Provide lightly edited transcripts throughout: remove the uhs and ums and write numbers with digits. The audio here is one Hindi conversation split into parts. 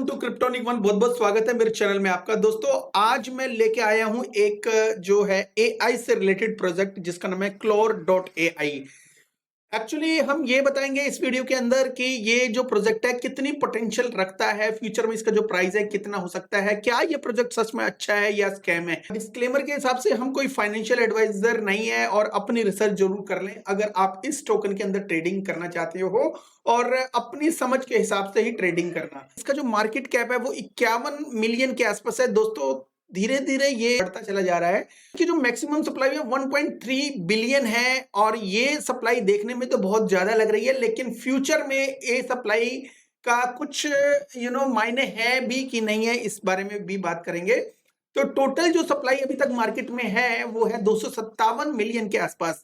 टू क्रिप्टोनिक वन बहुत बहुत स्वागत है मेरे चैनल में आपका। दोस्तों आज मैं लेके आया हूं एक जो है एआई से रिलेटेड प्रोजेक्ट जिसका नाम है क्लोर.ai। एक्चुअली हम ये बताएंगे इस वीडियो के अंदर कि ये जो प्रोजेक्ट है कितनी पोटेंशियल रखता है, फ्यूचर में इसका जो प्राइस है कितना हो सकता है, क्या ये प्रोजेक्ट सच में अच्छा है या स्कैम है। डिस्क्लेमर के हिसाब से हम कोई फाइनेंशियल एडवाइजर नहीं है और अपनी रिसर्च जरूर कर लें अगर आप इस टोकन के अंदर ट्रेडिंग करना चाहते हो और अपनी समझ के हिसाब से ही ट्रेडिंग करना। इसका जो मार्केट कैप है वो 51 मिलियन के आसपास है। दोस्तों धीरे धीरे ये बढ़ता चला जा रहा है कि जो मैक्सिमम सप्लाई है 1.3 बिलियन है और ये सप्लाई देखने में तो बहुत ज्यादा लग रही है, लेकिन फ्यूचर में ये सप्लाई का कुछ मायने है भी कि नहीं है, इस बारे में भी बात करेंगे। तो टोटल जो सप्लाई अभी तक मार्केट में है वो है 257 मिलियन के आसपास।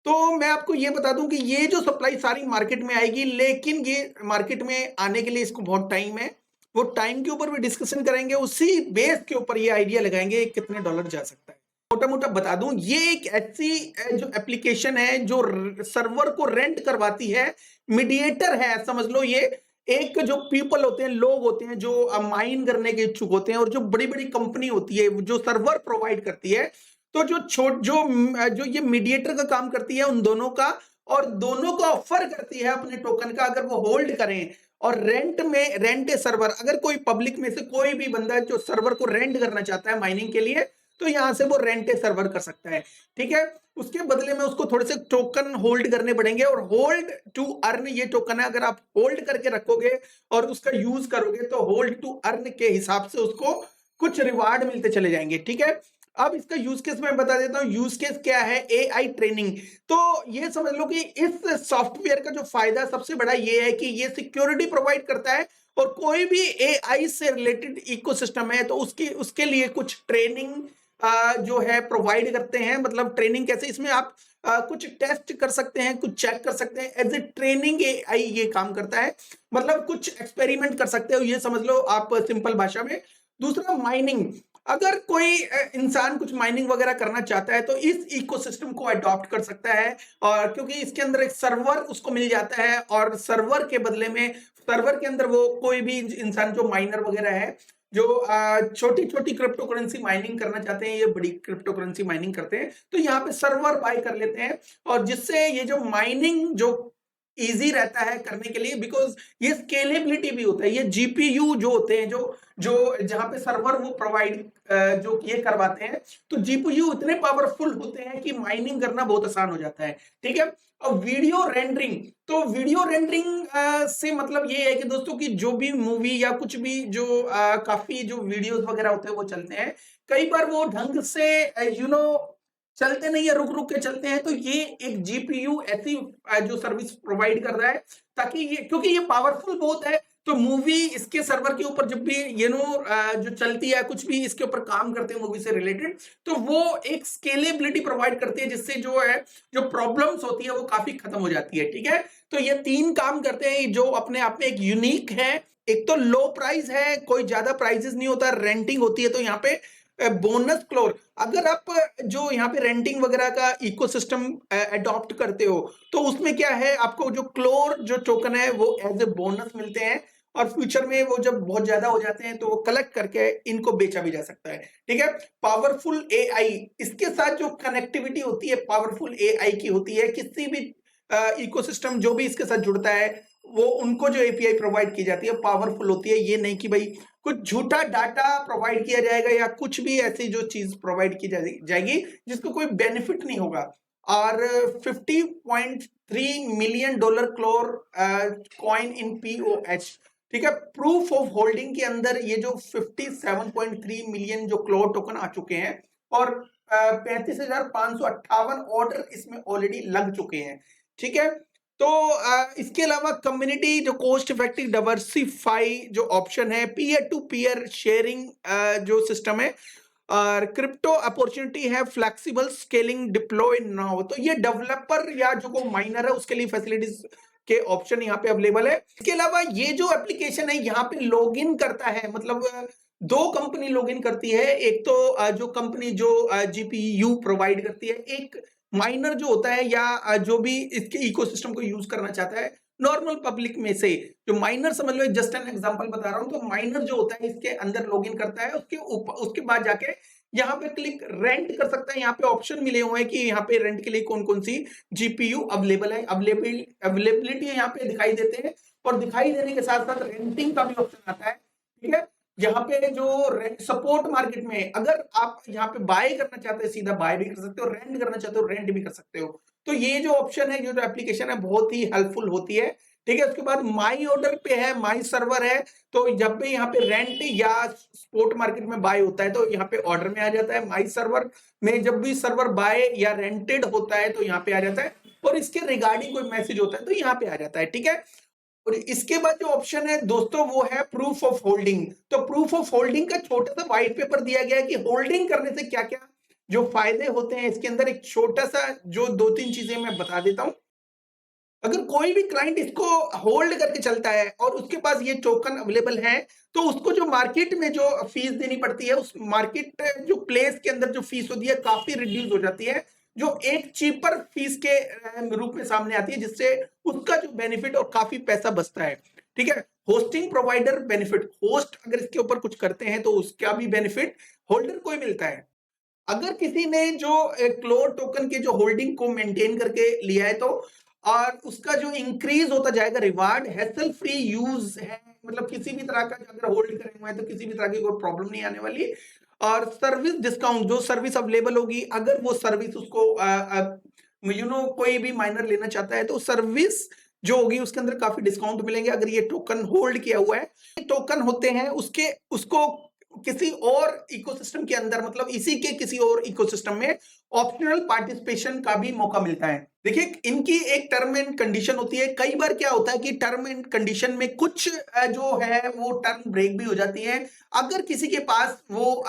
तो मैं आपको ये बता दूं कि ये जो सप्लाई सारी मार्केट में आएगी, लेकिन ये मार्केट में आने के लिए इसको बहुत टाइम है। वो टाइम के ऊपर भी डिस्कशन करेंगे, उसी बेस के ऊपर ये आइडिया लगाएंगे कितने डॉलर जा सकता है। मोटा मोटा बता दूं, ये एक ऐसी जो एप्लीकेशन है जो सर्वर को रेंट करवाती है, मीडिएटर है समझ लो। ये एक जो पीपल होते हैं, लोग होते हैं जो माइन करने के इच्छुक होते हैं, और जो बड़ी बड़ी कंपनी होती है जो सर्वर प्रोवाइड करती है, तो जो ये मीडिएटर का काम करती है उन दोनों का, और दोनों का ऑफर करती है अपने टोकन का अगर वो होल्ड करें। और रेंट ए सर्वर, अगर कोई पब्लिक में से कोई भी बंदा जो सर्वर को रेंट करना चाहता है माइनिंग के लिए, तो यहां से वो रेंट ए सर्वर कर सकता है। ठीक है, उसके बदले में उसको थोड़े से टोकन होल्ड करने पड़ेंगे, और होल्ड टू अर्न ये टोकन है। अगर आप होल्ड करके रखोगे और उसका यूज करोगे तो होल्ड टू अर्न के हिसाब से उसको कुछ रिवार्ड मिलते चले जाएंगे। ठीक है, अब इसका यूज केस मैं बता देता हूं। यूज केस क्या है? AI training. तो ये समझ लो कि इस सॉफ्टवेयर का जो फायदा सबसे बड़ा ये है कि ये सिक्योरिटी प्रोवाइड करता है, और कोई भी एआई से रिलेटेड इकोसिस्टम है तो उसकी उसके लिए कुछ ट्रेनिंग जो है प्रोवाइड करते हैं। मतलब ट्रेनिंग कैसे, इसमें आप कुछ टेस्ट कर सकते हैं, कुछ चेक कर सकते हैं। एज ए ट्रेनिंग एआई ये काम करता है, मतलब कुछ एक्सपेरिमेंट कर सकते हो, ये समझ लो आप सिंपल भाषा में। दूसरा माइनिंग, अगर कोई इंसान कुछ माइनिंग वगैरह करना चाहता है तो इस इकोसिस्टम को अडॉप्ट कर सकता है, और क्योंकि इसके अंदर एक सर्वर उसको मिल जाता है, और सर्वर के बदले में सर्वर के अंदर वो कोई भी इंसान जो माइनर वगैरह है, जो छोटी छोटी क्रिप्टो करेंसी माइनिंग करना चाहते हैं, ये बड़ी क्रिप्टो करेंसी माइनिंग करते हैं, तो यहाँ पे सर्वर बाय कर लेते हैं, और जिससे ये जो माइनिंग जो इजी रहता है करने के लिए, बिकॉज ये स्केलेबिलिटी भी होता है। ये जीपीयू जो होते हैं, जो जो जहां पे सर्वर वो प्रोवाइड जो ये करवाते हैं, तो जीपीयू इतने पावरफुल होते हैं कि माइनिंग करना बहुत आसान हो जाता है। ठीक है, और वीडियो रेंडरिंग, तो वीडियो रेंडरिंग से मतलब ये है कि दोस्तों की जो भी मूवी या कुछ भी जो काफी जो वीडियोस वगैरह होते हैं वो चलते हैं, कई बार वो ढंग से चलते नहीं है, रुक रुक के चलते हैं। तो ये एक जीपीयू ऐसी जो सर्विस प्रोवाइड कर रहा है, ताकि ये, क्योंकि ये पावरफुल बहुत है, तो मूवी इसके सर्वर के ऊपर जब भी जो चलती है, कुछ भी इसके ऊपर काम करते हैं मूवी से रिलेटेड, तो वो एक स्केलेबिलिटी प्रोवाइड करती है, जिससे जो है जो प्रॉब्लम्स होती है वो काफी खत्म हो जाती है। ठीक है, तो ये तीन काम करते हैं जो अपने आप में एक यूनिक है। एक तो लो प्राइस है, कोई ज्यादा प्राइसेस नहीं होता, रेंटिंग होती है। तो यहाँ पे बोनस क्लोर, अगर आप जो यहाँ पे रेंटिंग वगैरह का इकोसिस्टम अडॉप्ट करते हो, तो उसमें क्या है, आपको जो क्लोर जो टोकन है वो एज ए बोनस मिलते हैं, और फ्यूचर में वो जब बहुत ज्यादा हो जाते हैं तो वो कलेक्ट करके इनको बेचा भी जा सकता है। ठीक है, पावरफुल एआई, इसके साथ जो कनेक्टिविटी होती है पावरफुल एआई की होती है। किसी भी इकोसिस्टम जो भी इसके साथ जुड़ता है, वो उनको जो एपीआई प्रोवाइड की जाती है पावरफुल होती है। ये नहीं कि भाई कुछ झूठा डाटा प्रोवाइड किया जाएगा या कुछ भी ऐसी जो चीज प्रोवाइड की जाएगी जिसको कोई बेनिफिट नहीं होगा। और 50.3 million dollar Clore coin in POH. ठीक है, प्रूफ ऑफ होल्डिंग के अंदर ये जो 57.3 मिलियन जो क्लोर टोकन आ चुके हैं, और 35,558 ऑर्डर इसमें ऑलरेडी लग चुके हैं। ठीक है, तो इसके अलावा कम्युनिटी जो कॉस्ट इफेक्टिव डाइवर्सिफाई जो ऑप्शन है, पीयर टू पीयर शेयरिंग जो सिस्टम है, और क्रिप्टो अपॉर्चुनिटी है, फ्लेक्सिबल स्केलिंग डिप्लॉय नाउ। तो ये डेवलपर या जो को माइनर है उसके लिए फैसिलिटीज के ऑप्शन यहाँ पे अवेलेबल है। इसके अलावा ये जो एप्लीकेशन है यहाँ पे लॉग इन करता है, मतलब दो कंपनी लॉग इन करती है। एक तो जो कंपनी जो जीपीयू प्रोवाइड करती है, एक माइनर जो होता है या जो भी इसके इकोसिस्टम को यूज करना चाहता है, नॉर्मल पब्लिक में से जो माइनर, समझ लो जस्ट एन एग्जांपल बता रहा हूं, तो माइनर जो होता है इसके अंदर लॉगिन करता है, उसके ऊपर उसके बाद जाके यहाँ पे क्लिक रेंट कर सकता है। यहाँ पे ऑप्शन मिले हुए हैं कि यहाँ पे रेंट के लिए कौन कौन सी जीपीयू अवेलेबल है, अवेलेबिलिटी यहाँ पे दिखाई देते हैं, और दिखाई देने के साथ साथ रेंटिंग का भी ऑप्शन आता है। ठीक है, यहाँ पे जो सपोर्ट मार्केट में अगर आप यहाँ पे बाय करना चाहते हैं सीधा बाय भी कर सकते हो, रेंट करना चाहते हो रेंट भी कर सकते हो। तो ये जो ऑप्शन है, जो एप्लीकेशन है, बहुत ही हेल्पफुल होती है। ठीक है, उसके बाद माई ऑर्डर पे है, माई सर्वर है, तो जब भी यहाँ पे रेंट या स्पॉट मार्केट में बाय होता है तो यहाँ पे ऑर्डर में आ जाता है। माई सर्वर में जब भी सर्वर बाय या रेंटेड होता है तो यहाँ पे आ जाता है, और इसके रिगार्डिंग कोई मैसेज होता है तो यहाँ पे आ जाता है। ठीक है, और इसके बाद जो ऑप्शन है दोस्तों वो है प्रूफ ऑफ होल्डिंग। तो प्रूफ ऑफ होल्डिंग का छोटा सा व्हाइट पेपर दिया गया है कि होल्डिंग करने से क्या क्या जो फायदे होते हैं। इसके अंदर एक छोटा सा जो 2-3 चीजें मैं बता देता हूं। अगर कोई भी क्लाइंट इसको होल्ड करके चलता है और उसके पास ये टोकन अवेलेबल है, तो उसको जो मार्केट में जो फीस देनी पड़ती है, उस मार्केट जो प्लेस के अंदर जो फीस होती है काफी रिड्यूस हो जाती है, जो एक चीपर फीस के रूप में सामने आती है, जिससे उसका जो बेनिफिट और काफी पैसा बचता है। ठीक है, होस्टिंग प्रोवाइडर बेनिफिट, होस्ट अगर इसके ऊपर कुछ करते हैं तो उसका भी बेनिफिट होल्डर को ही मिलता है। अगर किसी ने जो क्लोर टोकन के जो होल्डिंग को मेंटेन करके लिया है, तो और उसका जो इंक्रीज होता जाएगा रिवार्ड, हैसल फ्री यूज है, मतलब किसी भी तरह का अगर होल्ड करे हुए हैं तो किसी भी तरह की कोई प्रॉब्लम नहीं आने वाली। और सर्विस डिस्काउंट, जो सर्विस अवेलेबल होगी, अगर वो सर्विस उसको कोई भी माइनर लेना चाहता है तो सर्विस जो होगी उसके अंदर काफी डिस्काउंट मिलेंगे अगर ये टोकन होल्ड किया हुआ है। टोकन होते हैं उसके उसको किसी और इकोसिस्टम के अंदर, मतलब इसी के किसी और इकोसिस्टम में ऑप्शनल पार्टिसिपेशन का भी मौका मिलता है। देखिए, इनकी एक टर्म एंड कंडीशन होती है। कई बार क्या होता है कि टर्म एंड कंडीशन में कुछ जो है वो टर्म ब्रेक भी हो जाती है। अगर किसी के पास वो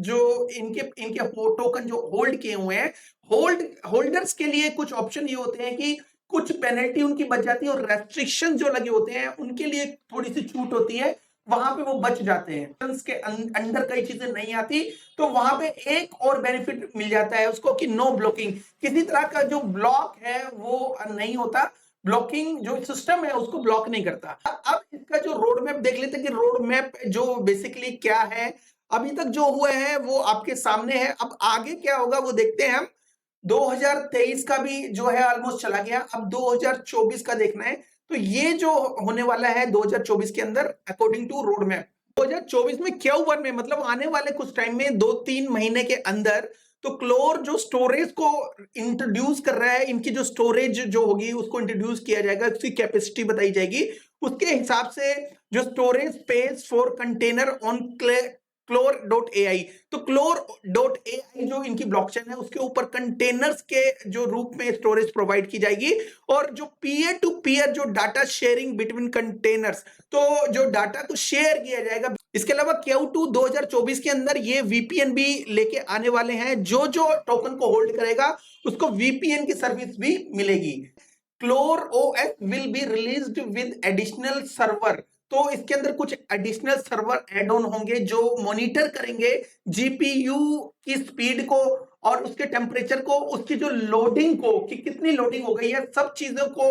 जो इनके इनके टोकन जो होल्ड किए हुए हैं, होल्डर्स के लिए कुछ ऑप्शन ये होते हैं कि कुछ पेनल्टी उनकी बच जाती है, और रेस्ट्रिक्शन जो लगे होते हैं उनके लिए थोड़ी सी छूट होती है, वहां पे वो बच जाते हैं। के अंदर कई चीजें नहीं आती, तो वहां पे एक और बेनिफिट मिल जाता है उसको कि नो ब्लॉकिंग, किसी तरह का जो ब्लॉक है वो नहीं होता, ब्लॉकिंग जो सिस्टम है उसको ब्लॉक नहीं करता। अब इसका जो रोड मैप देख लेते हैं कि रोड मैप जो बेसिकली क्या है। अभी तक जो हुआ है वो आपके सामने है, अब आगे क्या होगा वो देखते हैं हम। 2023 का भी जो है ऑलमोस्ट चला गया, अब 2024 का देखना है। तो ये जो होने वाला है 2024 के अंदर अकॉर्डिंग टू रोड मैप, 2024 में Q1 में, मतलब आने वाले कुछ टाइम में 2-3 महीने के अंदर, तो क्लोर जो स्टोरेज को इंट्रोड्यूस कर रहा है, इनकी जो स्टोरेज जो होगी उसको इंट्रोड्यूस किया जाएगा, उसकी कैपेसिटी बताई जाएगी, उसके हिसाब से जो storage space for container on Clore AI, तो क्लोर.ai जो इनकी ब्लॉकचेन है उसके ऊपर कंटेनर्स के जो रूप में स्टोरेज प्रोवाइड की जाएगी, और जो पीयर टू पीयर जो डाटा शेयरिंग बिटवीन कंटेनर्स, तो जो डाटा को शेयर किया जाएगा। इसके अलावा Q2 2024 के अंदर ये VPN भी लेके आने वाले हैं, जो जो टोकन को होल्ड करेगा उसको VPN की सर्विस भी मिलेगी। क्लोर OS will be released with additional server, तो इसके अंदर कुछ एडिशनल सर्वर एड ऑन होंगे जो मॉनिटर करेंगे जीपीयू की स्पीड को और उसके टेम्परेचर को, उसकी जो लोडिंग को कि कितनी लोडिंग हो गई है, सब चीजों को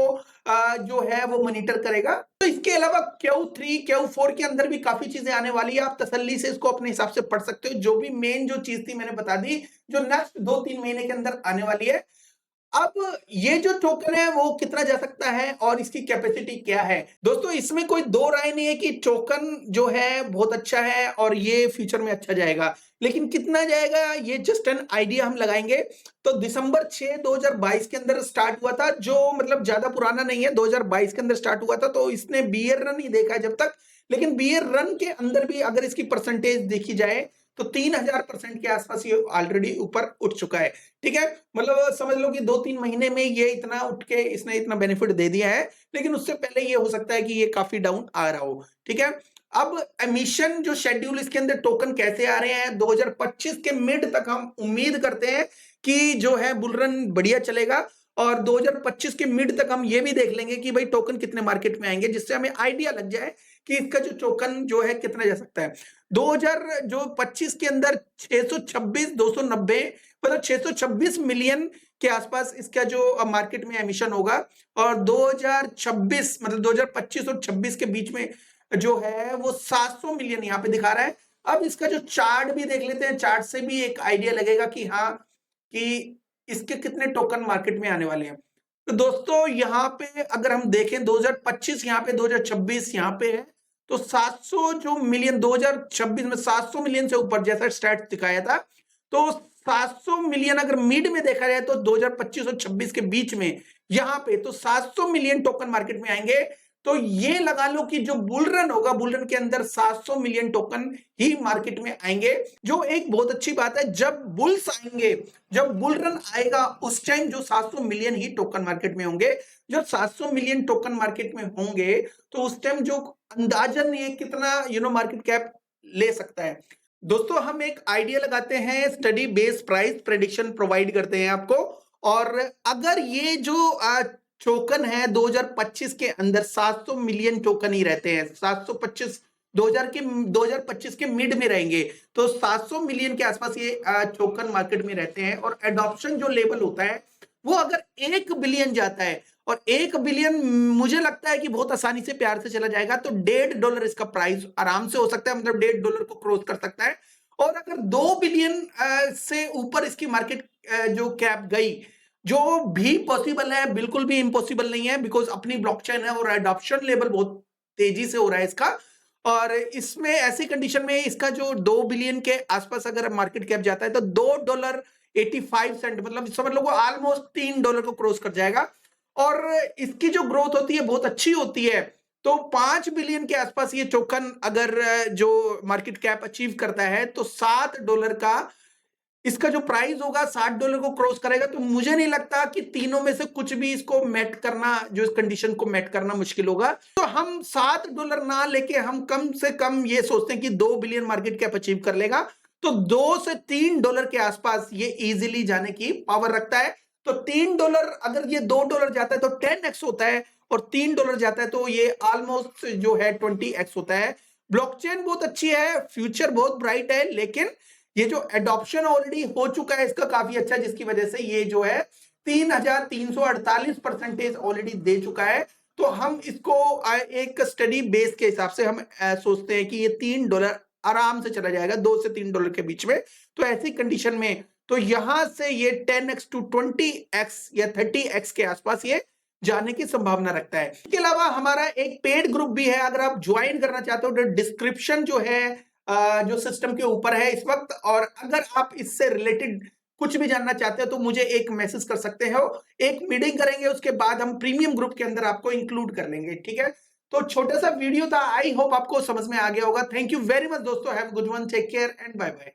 जो है वो मॉनिटर करेगा। तो इसके अलावा Q3 Q4 के अंदर भी काफी चीजें आने वाली है, आप तसल्ली से इसको अपने हिसाब से पढ़ सकते हो। जो भी मेन जो चीज थी मैंने बता दी, जो नेक्स्ट 2-3 महीने के अंदर आने वाली है। अब ये जो टोकन है वो कितना जा सकता है और इसकी कैपेसिटी क्या है, दोस्तों इसमें कोई दो राय नहीं है कि टोकन जो है बहुत अच्छा है और ये फ्यूचर में अच्छा जाएगा, लेकिन कितना जाएगा ये जस्ट एन आइडिया हम लगाएंगे। तो दिसंबर 6 2022 के अंदर स्टार्ट हुआ था, जो मतलब ज्यादा पुराना नहीं है, 2022 के अंदर स्टार्ट हुआ था, तो इसने बियर रन ही देखा है जब तक, लेकिन बियर रन के अंदर भी अगर इसकी परसेंटेज देखी जाए तो 3000% के आसपास ये ऑलरेडी ऊपर उठ चुका है। ठीक है, मतलब समझ लो कि 2-3 महीने में ये इतना उठ के इसने इतना बेनिफिट दे दिया है, लेकिन उससे पहले ये हो सकता है कि ये काफी डाउन आ रहा हो। ठीक है, अब एमिशन जो शेड्यूल इसके अंदर टोकन कैसे आ रहे हैं, 2025 के मिड तक हम उम्मीद करते हैं कि जो है बुल रन बढ़िया चलेगा, और 2025 के मिड तक हम ये भी देख लेंगे कि भाई टोकन कितने मार्केट में आएंगे, जिससे हमें आइडिया लग जाए कि इसका जो टोकन जो है कितना जा सकता है। 2025 के अंदर 626 290 मतलब 626 मिलियन के आसपास इसका जो मार्केट में एमिशन होगा और 2026 मतलब 2025 और 26 के बीच में जो है वो 700 मिलियन यहाँ पे दिखा रहा है। अब इसका जो चार्ट भी देख लेते हैं, चार्ट से भी एक आइडिया लगेगा कि हाँ, कि इसके कितने टोकन मार्केट में आने वाले हैं। तो दोस्तों यहाँ पे अगर हम देखें 2025 यहाँ पे 2026 यहाँ पे है, तो 700 जो मिलियन 2026 में 700 मिलियन से ऊपर जैसा स्टैट्स दिखाया था, तो 700 मिलियन अगर मिड में देखा जाए तो 2025 और 26 के बीच में यहाँ पे तो 700 मिलियन टोकन मार्केट में आएंगे। तो ये लगा लो कि जो बुल रन होगा, बुल रन के अंदर 700 मिलियन टोकन ही मार्केट में आएंगे, जो एक बहुत अच्छी बात है। जब बुल्स आएंगे, जब बुल रन आएगा उस टाइम जो 700 मिलियन ही टोकन मार्केट में होंगे। जब 700 मिलियन टोकन मार्केट में होंगे तो उस टाइम जो अंदाजन ये कितना मार्केट कैप ले सकता है। दोस्तों हम एक आइडिया लगाते हैं, study base price prediction provide करते हैं आपको, और अगर ये जो टोकन है 2025 के अंदर 700 मिलियन टोकन ही रहते हैं, 725 2025 के मिड में रहेंगे, तो 700 मिलियन के आसपास ये टोकन मार्केट में रहते हैं। और एडॉप्शन जो लेवल होता है वो अगर 1 बिलियन जाता है, और 1 बिलियन मुझे लगता है कि बहुत आसानी से प्यार से चला जाएगा, तो $1.5 इसका प्राइस आराम से हो सकता है, मतलब $1.5 को क्रॉस कर सकता है। और अगर 2 बिलियन से ऊपर इसकी मार्केट जो कैप गई, जो भी पॉसिबल है, बिल्कुल भी इम्पॉसिबल नहीं है, बिकॉज अपनी ब्लॉकचेन है और एडॉप्शन लेवल बहुत तेजी से हो रहा है इसका। और इसमें ऐसी कंडीशन में इसका जो 2 बिलियन के आसपास अगर मार्केट कैप जाता है तो $2.85 मतलब समझ लो ऑलमोस्ट $3 को क्रॉस कर जाएगा। और इसकी जो ग्रोथ होती है बहुत अच्छी होती है, तो 5 बिलियन के आसपास ये टोकन अगर जो मार्केट कैप अचीव करता है तो $7 का इसका जो प्राइस होगा, $7 को क्रॉस करेगा। तो मुझे नहीं लगता कि तीनों में से कुछ भी इसको मेट करना, जो इस कंडीशन को मेट करना मुश्किल होगा। तो हम $7 ना लेके हम कम से कम ये सोचते हैं कि 2 बिलियन मार्केट कैप अचीव कर लेगा, तो $2 से $3 के आसपास ये इजीली जाने की पावर रखता है। तो $3 अगर ये $2 जाता है तो 10x होता है, और $3 जाता है तो ये ऑलमोस्ट जो है 20x होता है। ब्लॉकचेन बहुत अच्छी है, फ्यूचर बहुत ब्राइट है, लेकिन ये जो एडॉप्शन ऑलरेडी हो चुका है इसका काफी अच्छा, जिसकी वजह से ये जो है 3348% ऑलरेडी दे चुका है। तो हम इसको एक स्टडी बेस के हिसाब से हम सोचते हैं कि ये $3 आराम से चला जाएगा, $2 से $3 के बीच में। तो ऐसी कंडीशन में तो यहां से ये 10x to 20x या 30x के आसपास ये जाने की संभावना रखता है। इसके अलावा हमारा एक पेड ग्रुप भी है, अगर आप ज्वाइन करना चाहते हो तो डिस्क्रिप्शन जो है जो सिस्टम के ऊपर है इस वक्त, और अगर आप इससे रिलेटेड कुछ भी जानना चाहते हो तो मुझे एक मैसेज कर सकते हो, एक मीटिंग करेंगे, उसके बाद हम प्रीमियम ग्रुप के अंदर आपको इंक्लूड कर लेंगे, ठीक है। तो छोटा सा वीडियो था, आई होप आपको समझ में आ गया होगा। थैंक यू वेरी मच दोस्तों, have good one, take care and bye bye.